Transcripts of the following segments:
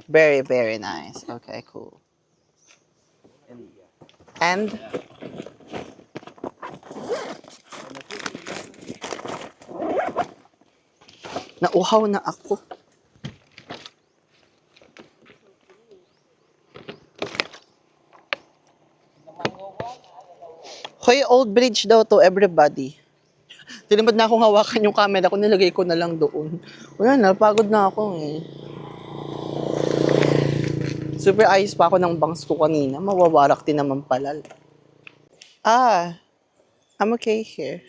Very, very nice. Okay, cool. And? Nauhaw na ako. Hoy, old bridge daw to everybody. Tinimad na akong hawakan yung camera ko, nilagay ko na lang doon. Wala na, pagod na ako eh. Super ayos pa ako ng bangs ko kanina. Mawawarak din naman pala. Ah, I'm okay here.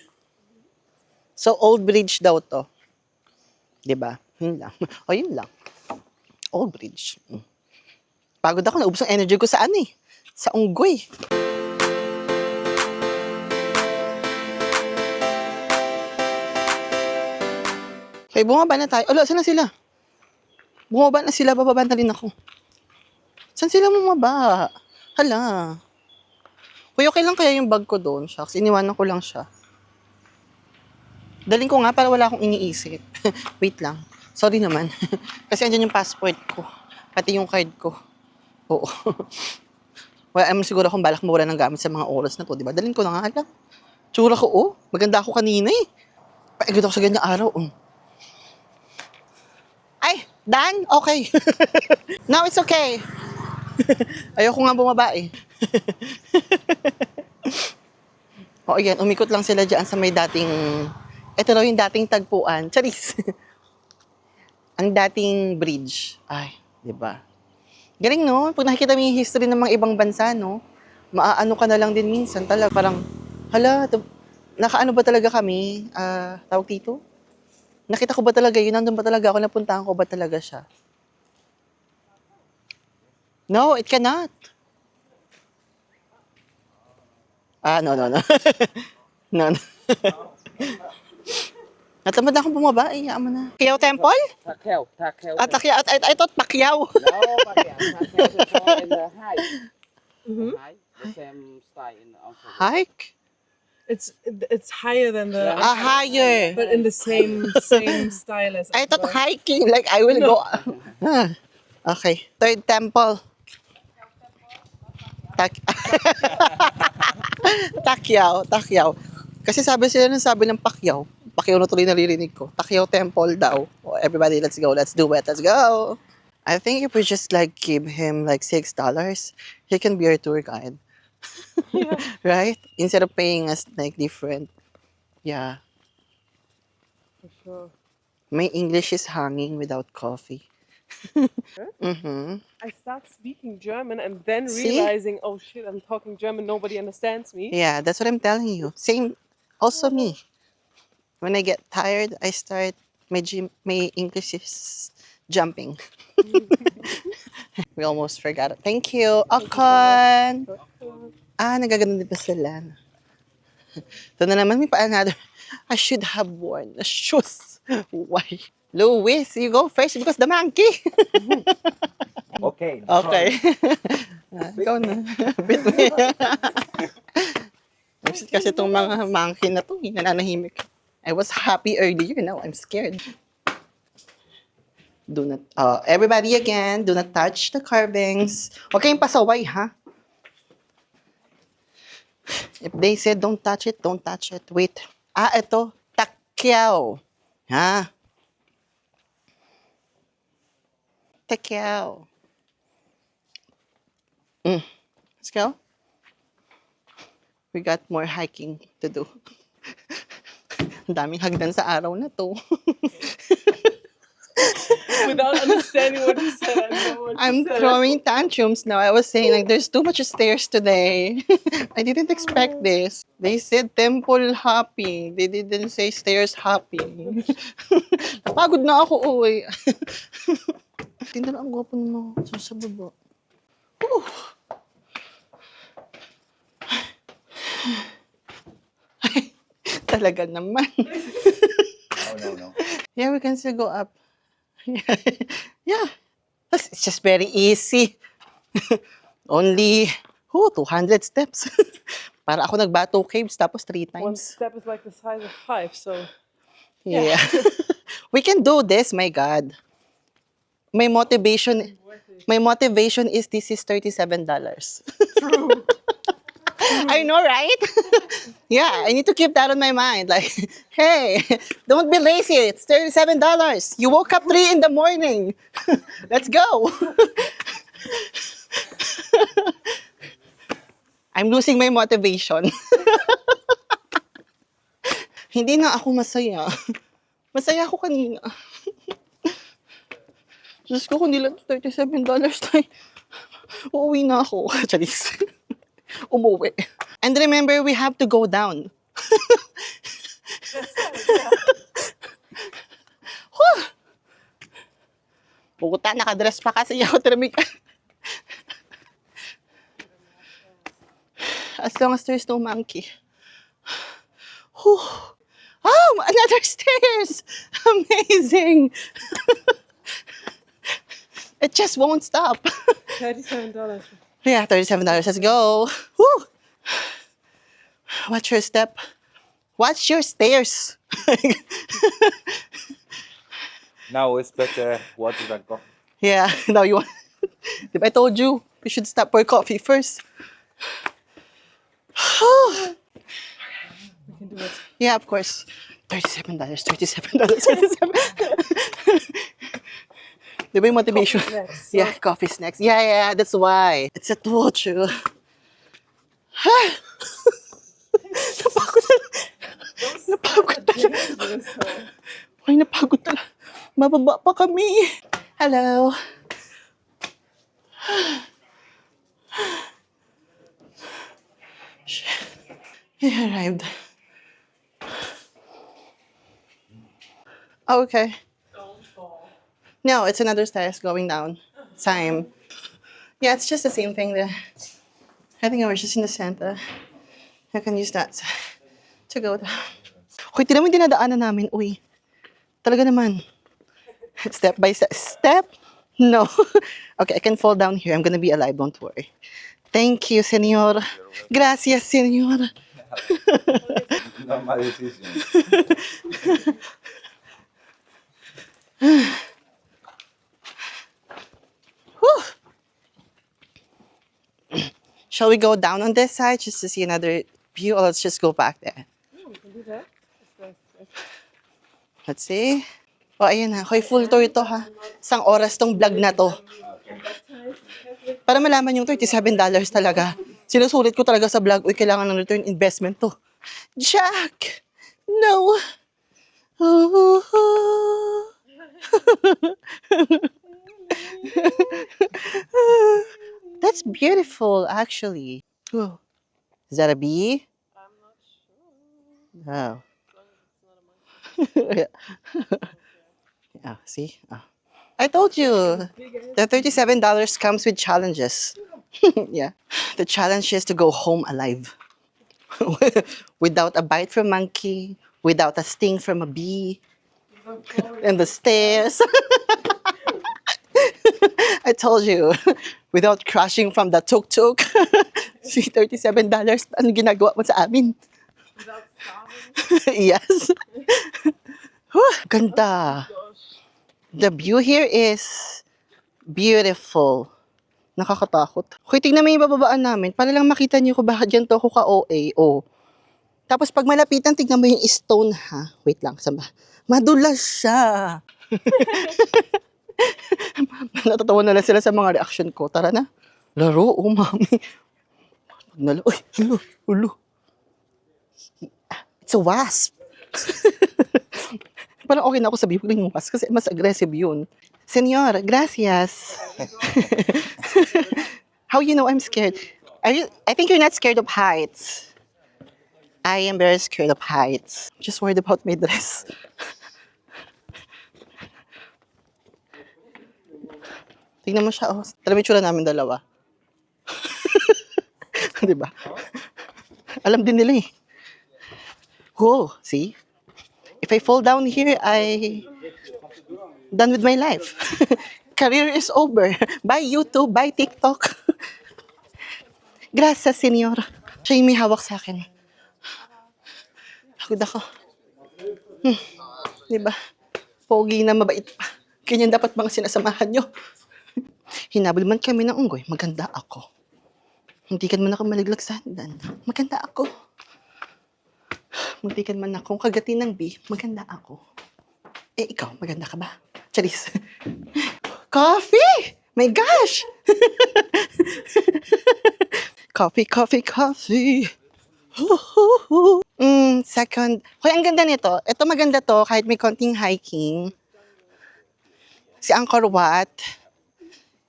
So, old bridge daw to. Diba? Yun lang. O, yun lang. Old bridge. Pagod ako, naubos ang energy ko sa ano eh. Sa unggoy. Okay, bumaba na tayo. Alo, saan na sila? Bumaba na sila, bababa na rin ako. Saan sila bumaba? Hala. Kuya, okay lang kaya yung bag ko doon? Shucks, iniwanan ko lang siya. Daling ko nga para wala akong iniisip. Wait lang. Sorry naman. Kasi andyan yung passport ko. Pati yung card ko. Oo. Well, I'm siguro akong balak mawala ng gamit sa mga oras na to, di ba? Daling ko na nga lang. Tsura ko, oh. Maganda ako kanina eh. Paigod ako sa ganyang araw. Ay, Dan? Okay. Now it's okay. Ayoko nga bumaba eh. O, yan. Umikot lang sila dyan sa may dating... Ito raw yung dating tagpuan. Charis. Ang dating bridge. Ay, di ba? Galing, no? Pag nakikita mo yung history ng mga ibang bansa, no? Maaano ka na lang din minsan. Talaga parang, hala, nakaano ba talaga kami? Tawag dito? Nakita ko ba talaga yun? Nandun ba talaga ako? Napuntahan ko ba talaga siya? No, it cannot. No. No. Natamad na akong bumaba, yaman mo na. Pacquiao Temple? Takeo. Takyaw. I thought Pacquiao. No, Takeo. Takeo is more in the high. Mhm. High, the same style in the also. Hike? It's higher than the Higher. but in the same style as I thought Akbar. hiking, like I will go. Okay. Third temple. Takyaw. Kasi sabi ng Pacquiao na tuloy naririnig ko. Takyaw Temple daw. Oh, everybody, let's go. Let's do it. Let's go. I think if we just like give him like $6, he can be our tour guide. Right? Instead of paying us like different. Yeah. For sure. My English is hanging without coffee. Mm-hmm. I start speaking German and then See? realizing, oh shit, I'm talking German, nobody understands me. Yeah, that's what I'm telling you. Same, also me. When I get tired, I start, my English is jumping. We almost forgot it. Thank you, Akon. Nagaganon din pa sila. Ito na naman, may another. I should have worn the shoes. Why? Louis, you go first because the monkey. Okay. Okay. Ikaw na. Bit me. Kasi itong mga monkey na to, nananahimik. I was happy earlier, now I'm scared. Do not, everybody again, do not touch the carvings. Huwag kayong pasaway, ha? If they said don't touch it, don't touch it. Wait. Ito, Takyaw. Ha? Takyaw. Let's go. We got more hiking to do. Ang daming hagdan sa araw na to. Without understanding what you said, I know what you I'm said. throwing tantrums now. I was saying like there's too much stairs today. I didn't expect this. They said temple hopping. They didn't say stairs hopping. Napagod na ako, uwi. Tinda na ang gwapo mo sa baba. Talaga naman. No. Yeah, we can still go up. Yeah. It's just very easy. Only 200 steps. Para ako nagbato caves tapos 3 One times. step is like the size of 5, so Yeah. We can do this, my God. May motivation. worth it. My motivation is this is $37. True. I know, right? Yeah, I need to keep that on my mind. Like, hey, don't be lazy. It's $37. You woke up 3 in the morning. Let's go. I'm losing my motivation. Hindi na ako masaya. Masaya ako kanina. Diyos ko, kung nila $37 tayo, uuwi na ako. Charis. Umuwi. And remember, we have to go down. Whew! Puta, nakadress pa kasi ako tramik. As long as there's no monkey. Whew. Oh, another stairs! Amazing! It just won't stop. $37. Yeah, $37. Let's go. Woo! Watch your step. Watch your stairs. Now it's better water than coffee. Yeah, now you want. I told you, we should stop for coffee first. We can do it. Yeah, of course. $37, $37. Di ba yung motivation? Next. Yeah, coffee's next. Yeah, that's why. It's a torture. Napagod na. Napagod na siya. Ay, napagod na. Mababa pa kami. Hello. He arrived. Oh, okay. No, it's another stairs going down. Same. Yeah, it's just the same thing there. I think I was just in the center. I can use that to go down. Uy, tinan mo yung dinadaanan namin. Uy, talaga naman. Step by step. Step? No. Okay, I can fall down here. I'm gonna be alive, don't worry. Thank you, senor. Gracias, senor. Normal decision. Whew. Shall we go down on this side just to see another view, or let's just go back there? We can do that. Let's see. O, ayun ha. Hoy, full tour ito ha. Isang oras tong vlog na to. Para malaman yung $37 talaga. Sinusulit ko talaga sa vlog, uy, kailangan ng return investment to. Jack! No! That's beautiful, actually. Oh. Is that a bee? I'm not sure. Oh. Yeah. Oh, see? Oh. I told you, the $37 comes with challenges. Yeah. The challenge is to go home alive. Without a bite from monkey, without a sting from a bee, and the stairs. I told you, without crashing from the tuk-tuk. See, $37, ano ginagawa mo sa amin? Without starving. Yes. Whew, ganda. The view here is beautiful. Nakakatakot. Hoy, tingnan mo yung bababaan namin. Para lang makita niyo kung bakit dyan to ako ka-OA. Oh. Tapos pag malapitan, tingnan mo yung stone, ha? Wait lang, saan ba? Madulas siya. Natatawa na lang sila sa mga reaction ko. Tara na. Laro, oh, mami. Uy, hulo. It's a wasp. Parang okay na ako sabihin ko yung wasp kasi mas aggressive yun. Senor, gracias. How you know I'm scared? I think you're not scared of heights. I am very scared of heights. I'm just worried about my dress. Tingnan mo siya, oh. Tala mo yung tsura namin dalawa. Diba? Alam din nila eh. Oh, see? If I fall down here, done with my life. Career is over. Bye YouTube, bye TikTok. Gracias, senyor. Siya yung may hawak sa akin. Pagod ako. Diba? Pogi na mabait pa. Ganyan dapat mga sinasamahan nyo. Hinabol man kami ng unggoy, maganda ako. Muntikan man ako malaglag sa hagdan, maganda ako. Muntikan man akong kagatin ng bee, maganda ako. Eh, ikaw, maganda ka ba? Charis. Coffee! My gosh! Coffee, coffee, coffee. Second. Hoy, ang ganda nito. Ito maganda to, kahit may konting hiking. Si Angkor Wat.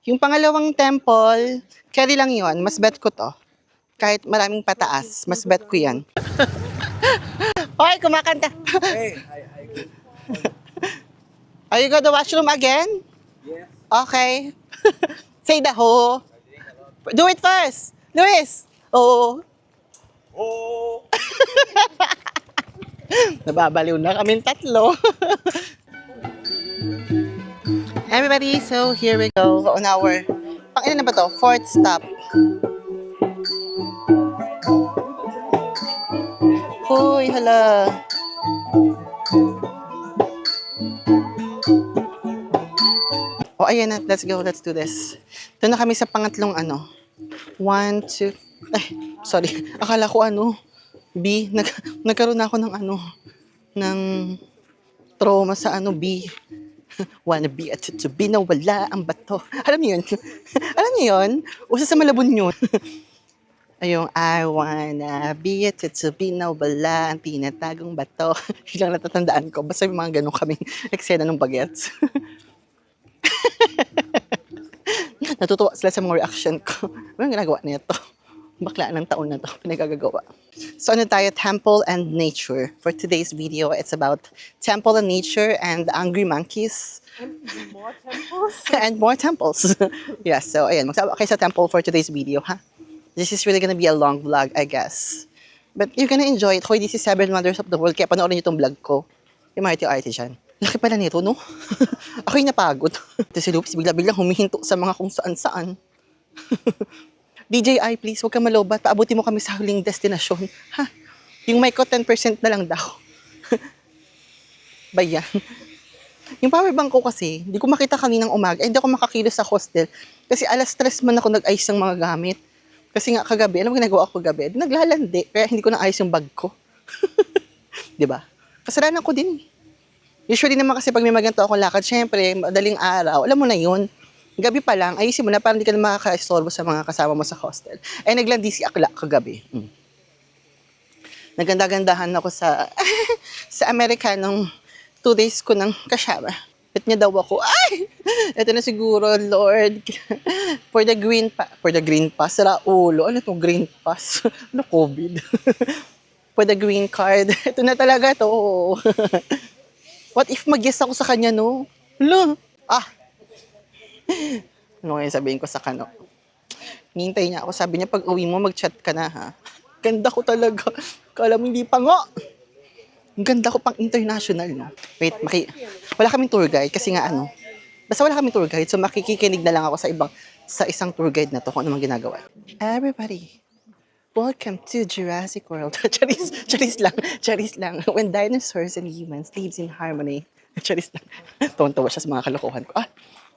Yung pangalawang temple, carry lang yon. Mas bet ko to. Kahit maraming pataas, mas bet ko yan. Hoy, kumakanta. Are you going to washroom again? Yes. Okay. Say the ho. Do it first. Luis. Oh. Oh! Nababaliw na kaming tatlo. Everybody, so here we go on our, ilan na ba to? Fourth stop. Hoy, hala. Oh, ayan na. Let's go. Let's do this. Ito na kami sa pangatlong ano. 1, 2. Ay, sorry. Akala ko ano. B. Nagkaroon na ako ng ano. Ng trauma sa ano B. Wanna be a tutubi na wala ang bato. Alam niyo yun? Alam niyo yun? Usa sa Malabon yun. Ayun, I wanna be a tutubi na wala ang tinatagong bato. Yun lang natatandaan ko. Basta yung mga ganun kaming eksena ng bagets. Natutuwa sila sa mga reaction ko. Ano ginagawa nito? Bakla ng taon na to, pinagagagawa. So ano tayo, temple and nature. For today's video, it's about temple and nature and angry monkeys. And more temples. And more temples. Yes, so ayan, magsama kayo sa temple for today's video, ha? This is really gonna be a long vlog, I guess. But you're gonna enjoy it. Hoy, this is 7 Wonders of the World, kaya panoorin niyo itong vlog ko. Yung Marty dyan. Laki pala nito, no? Ako'y napagod. Ito si Lupis, bigla-biglang humihinto sa mga kung saan-saan. DJI, please, huwag ka malobat. Paabuti mo kami sa huling destinasyon. Ha? Yung mic ko, 10% na lang daw. Bayan. Yung power bank ko kasi, hindi ko makita kaninang umaga. Hindi ako makakilos sa hostel. Kasi alas 3 man ako nag-ayos ng mga gamit. Kasi nga kagabi, alam mo ginagawa ko kagabi? Naglalandi. Kaya hindi ko na-ayos yung bag ko. Diba? Kasalanan ko din. Usually naman kasi pag may maganto akong lakad, syempre, madaling araw, alam mo na yun. Gabi pa lang, ayusin mo na para hindi ka na makaka-istorbo sa mga kasama mo sa hostel. Ay, naglandi si Akla kagabi. Naganda-gandahan ako sa sa Amerika nung 2 days ko ng kasama. Bet niya daw ako, ay! Ito na siguro, Lord. For the green pass. Sara ulo. Ano itong green pass? Ano, COVID? For the green card. Ito na talaga to. What if mag-yes ako sa kanya, no? Hala. Ano kaya sabihin ko sa kano? Hintay niya ako. Sabi niya, pag uwi mo, mag-chat ka na, ha? Ganda ko talaga. Kala mo hindi pa nga. Ang ganda ko pang international, no? Wait, wala kaming tour guide kasi nga ano. Basta wala kaming tour guide, so makikinig na lang ako sa isang tour guide na to kung ano mang ginagawa. Everybody, welcome to Jurassic World. Charis lang. When dinosaurs and humans lives in harmony. Charis lang. Tawan-tawa siya sa mga kalokohan ko.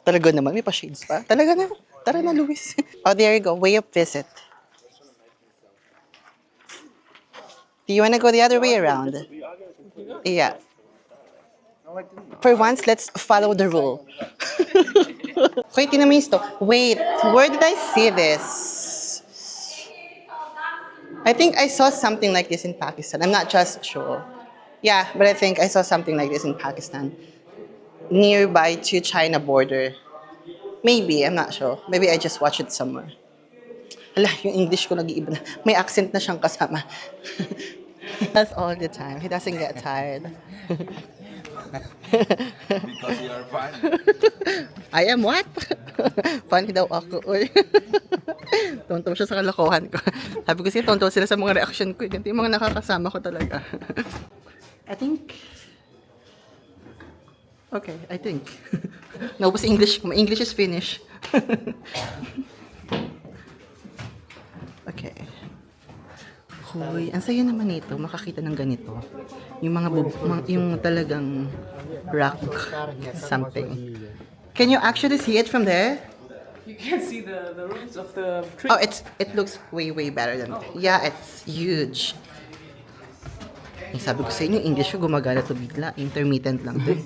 Talaga naman, may pa-shades pa. Talaga na. Tara na, Luis. Oh, there you go. Way of visit. Do you wanna go the other way around? Yeah. For once, let's follow the rule. Wait, tinan mo yung stop. Wait, where did I see this? I think I saw something like this in Pakistan. I'm not just sure. Yeah, but I think I saw something like this in Pakistan. Nearby to China border. Maybe, I'm not sure. Maybe I just watched it somewhere. Hala, yung English ko nag-iiba na. May accent na siyang kasama. That's all the time. He doesn't get tired. Because you are funny. I am what? Funny daw ako. Tonto siya sa kalokohan ko. Sabi ko siya, tonto sila sa mga reaction ko. Ganito yung mga nakakasama ko talaga. I think... Okay, I think. Naubos English. My English is finished. Okay. Hoy, ang saya naman nito, makakita ng ganito. Yung mga yung talagang rock something. Can you actually see it from there? You can see the roots of the tree. Oh, it looks way better than yeah, it's huge. Yung sabi ko sa inyo, English ko gumagana to bigla. Intermittent lang to.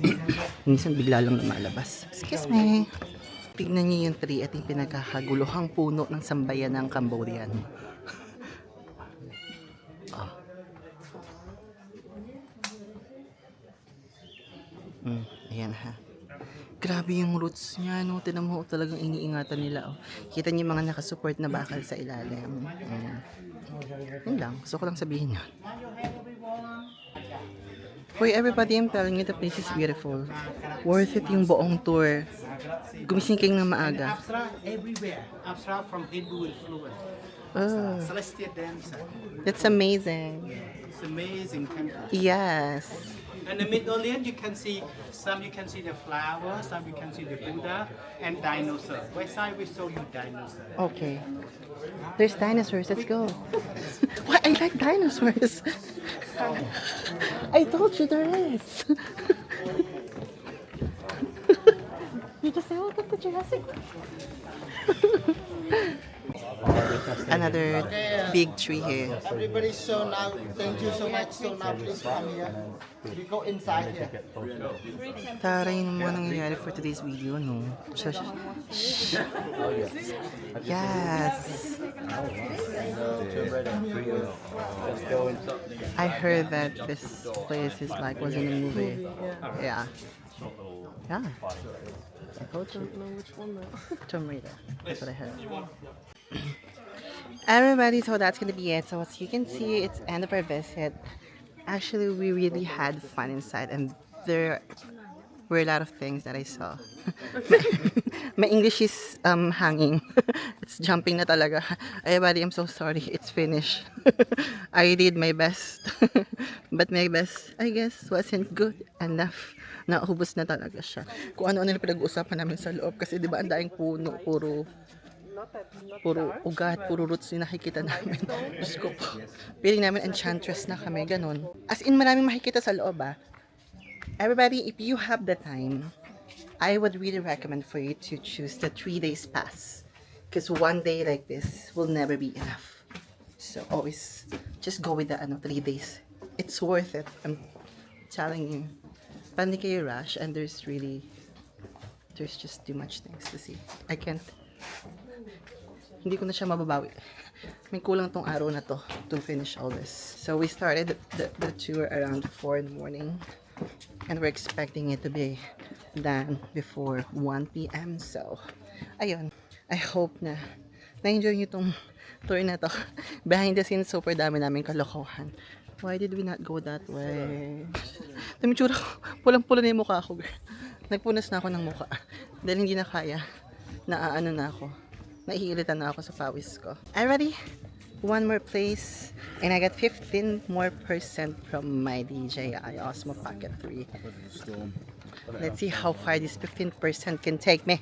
Minsan bigla lang lumalabas. Excuse me. Tignan niyo yung tree at yung pinagkakaguluhang puno ng sambayan ng Cambodian. Oh. Ayan ha. Grabe yung roots niya, no? Tinan mo, talagang iniingatan nila. Oh. Kita niyo yung mga nakasupport na bakal sa ilalim. Yun lang. Gusto ko lang sabihin yun. Hoy, everybody, I'm telling you, the place is beautiful. Worth it yung buong tour. Gumising kayo ng maaga. Apsara everywhere. Apsara from Hindu influence. Oh, Celestial dancer. that's amazing. It's amazing temple. Yes. And the Mid Orient, you can see some. You can see the flower. Some you can see the Buddha and dinosaur. West side we show you dinosaur. Okay. There's dinosaurs. Let's go. What? I like dinosaurs. I told you there is. You just say, welcome to Jurassic Park. Another big tree here. Everybody, so now, thank you so much. So now, please come here. We go inside here. Taray yung mga nangyayari for today's video, no? Yes. I heard that this place is like was in a movie. Yeah. Yeah. I told you. Tomb Raider. That's what I heard. Everybody, so that's gonna be it. So as you can see, it's end of our visit. Actually, we really had fun inside, and there were a lot of things that I saw. My English is hanging. It's jumping na talaga. Everybody, I'm so sorry. It's finished. I did my best. But my best, I guess, wasn't good enough. Naubos na talaga siya. Kung ano-ano na pinag-uusapan namin sa loob. Kasi di ba ang daing puno, puro ugat, puro roots yung nakikita namin. Diyos ko po. Piling namin enchantress na kami, ganun. As in, maraming makikita sa loob, ah. Everybody, if you have the time, I would really recommend for you to choose the 3 days pass. Because one day like this will never be enough. So always, just go with the 3 days. It's worth it. I'm telling you. Pandi kayo rush, and there's just too much things to see. I can't. Hindi ko na siya mababawi. May kulang tong araw na to finish all this. So we started the tour around 4 in the morning. And we're expecting it to be done before 1 p.m. So, ayun. I hope na na-enjoy nyo tong tour na to. Behind the scenes, super dami namin kalokohan. Why did we not go that way? Tumitsura ko. Pulang-pula na yung mukha ko, girl. Nagpunas na ako ng mukha. Dahil hindi na kaya. Naaano na ako. Naiirita na ako sa pawis ko. Alrighty. One more place. And I got 15% more from my DJI Osmo Pocket 3. Let's see how far this 15% can take me.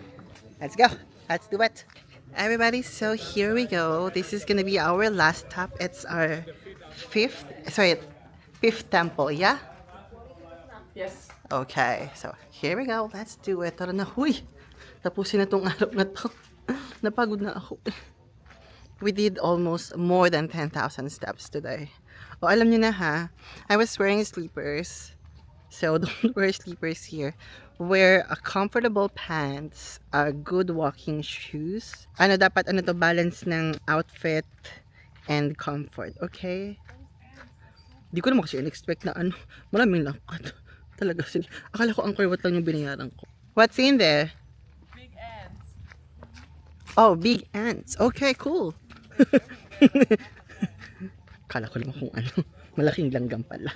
Let's go. Let's do it. Everybody, so here we go. This is gonna be our last stop. It's our fifth temple, yeah? Yes. Okay, so here we go. Let's do it. Tara na, huy! Tapusin na tong araw na to. Napagod na ako. We did almost more than 10,000 steps today. Oh, alam niyo na ha, I was wearing sleepers. So don't wear sleepers here. Wear a comfortable pants, good walking shoes. Dapat to, balance ng outfit and comfort, okay? Di ko naman kasi in-expect na maraming lakad. Talaga, akala ko ang kurwat lang yung binayaran ko. What's in there? Big ants. Oh, big ants. Okay, cool. Akala ko naman kung malaking langgam pala.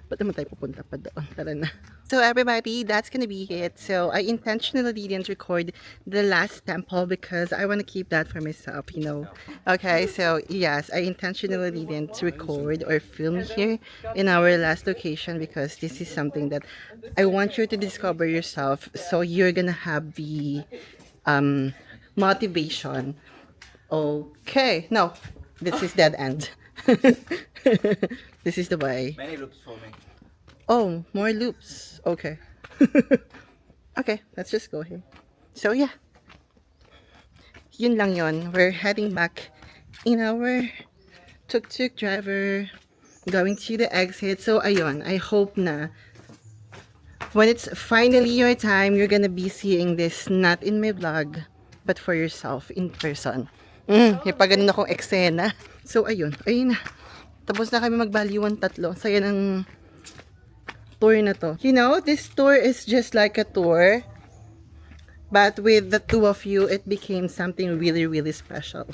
Ba't naman tayo pupunta pa doon? Tara na. So everybody, that's gonna be it. So I intentionally didn't record the last temple because I want to keep that for myself, you know. Okay, so yes, I intentionally didn't record or film here in our last location because this is something that I want you to discover yourself. So you're gonna have the motivation. Okay, no, this is dead end. This is the way. Many loops for me. Oh, more loops. Okay. Okay, let's just go here. So yeah. yun lang yun. We're heading back in our tuk-tuk driver, going to the exit. So, ayun, I hope na when it's finally your time, you're gonna be seeing this not in my vlog, but for yourself, in person. Pag ganun akong eksena. So, ayun na. Tapos na kami magbaliwan tatlo. Saya ng tour na to. You know, this tour is just like a tour. But with the two of you, it became something really, really special.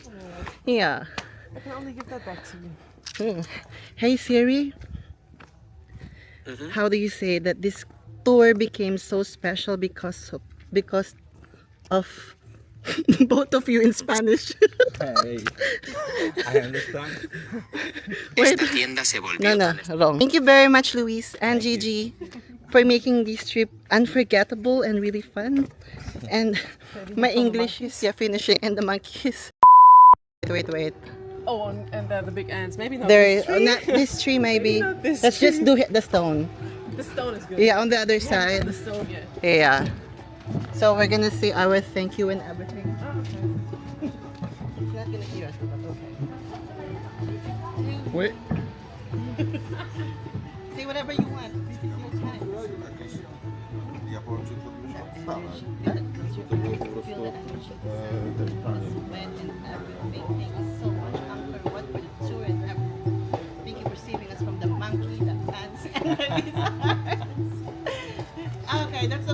Yeah. I can only give that back to you. Hey Siri, how do you say that this tour became so special because of both of you in Spanish? Hey, I understand. Wait. No, wrong. Thank you very much, Luis and Gigi, for making this trip unforgettable and really fun. And my English is finishing, and the monkeys. Wait. Oh, and the big ants. Maybe not There, this tree. not this tree maybe. Maybe not this Let's just do the stone. The stone is good. Yeah, on the other side. The stone, yeah. Yeah. So we're gonna say our thank you and everything. Oh, okay. He's not gonna hear us, but okay. Wait. Say whatever you want. This is your time. Я получу тут Feel the energy, the sweat and everything. Thank you so much, Angkor Wat, for the tour and everything. Thank you for saving us from the monkey, the ants, and the lizards. Okay, that's the